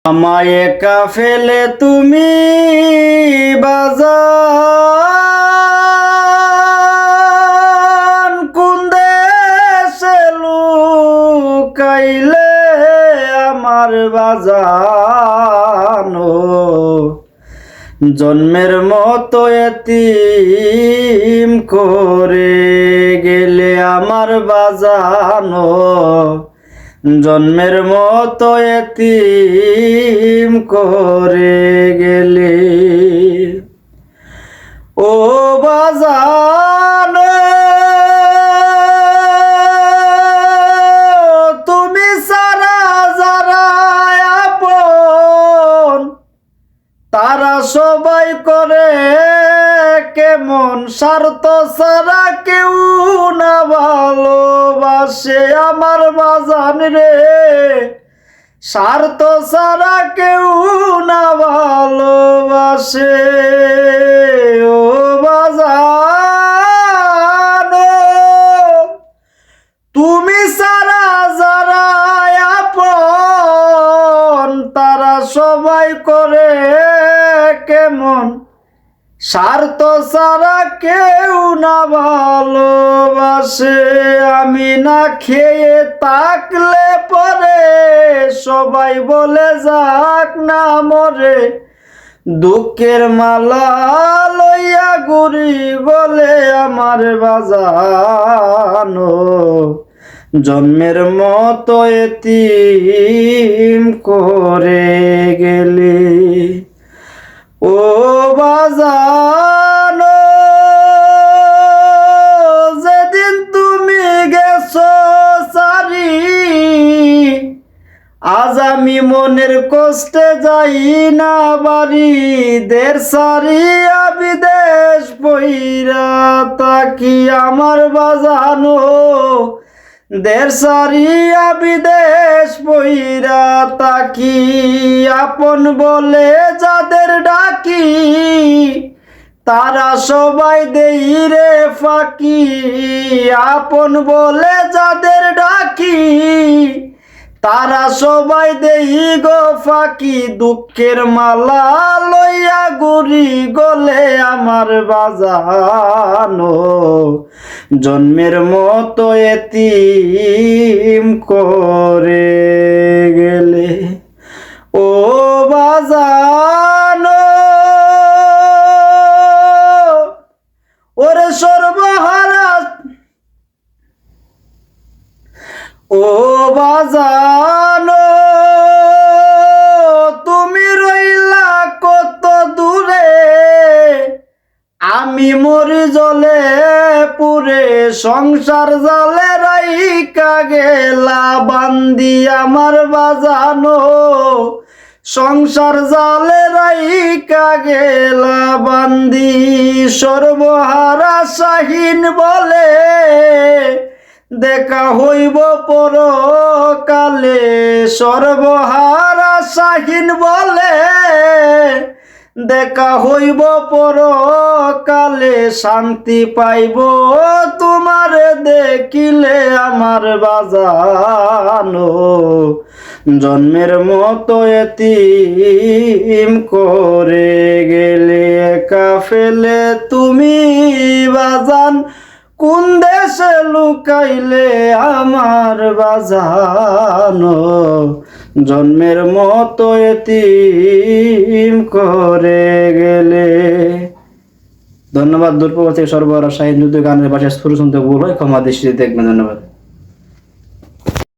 আমায় একা ফেলে তুমি বাজান কোন দেশে লুকাইলে আমার বাজান জন্মের মতো এতিম করে গেলে আমার বাজান জন্মের মতো এতিম করে গেলে ও বাজান তুমি সারা যারা আপন তারা সবাই করে কেমন স্বার্থ ছাড়া কেউ না ভালোবাসে আমার বাজান রে স্বার্থ ছাড়া কেউ না ভালোবাসে ও বাজান তুমি সারা যারা আপন তারা সবাই করে কেমন স্বার্থ ছাড়া কেউ না ভালোবাসে আমি না খেয়ে থাকলে পরে সবাই বলে যাক না মরে দুঃখের মালা লইয়া ঘুরি বলে আমার বাজান জন্মের মতো এতিম করে গেলে ও বাজান যেদিন তুমি গেছো সারি আজ আমি মনের কষ্টে যাই না বাড়ি দের সারিয়া বিদেশ পইরা তাকি আমার বাজান দের সারিয়া বিদেশ পইরা তাকি আপন বলে যাদের ডাকি তারা সবাই দেই রে ফাঁকি আপন বলে যাদের ডাকি তারা সবাই দেই গো ফাঁকি দুঃখের মালা লইয়া ঘুরি গলে আমার বাজান জন্মের মতো এতিম করে গেলে ও বাজান ওরে সর্বহারা ও বাজান তুমি রইলা কত দূরে আমি মরি জলে পুরে সংসার জালে রাইকা গেলা বান্দি আমার বাজান সংসার জালে রাইকা গেলা বান্দি সর্বহারা শাহীন বলে দেখা হইব পরকালে সর্বহারা শাহীন বলে দেখা হইব পরকালে শান্তি পাইব তোমার দেখিলে আমার বাজান জন্মের মতো এতিম করে গেলে একা ফেলে তুমি বাজান কোন দেশে লুকাইলে আমার বাজান জন্মের মতো এতিম করে গেলে। ধন্যবাদ। দূরপ্রবাস থেকে সর্বহারা শাহীন। যদি গানের পাশে সুর শুনতে ভুল হয় ক্ষমা দৃষ্টিতে দেখবেন। ধন্যবাদ।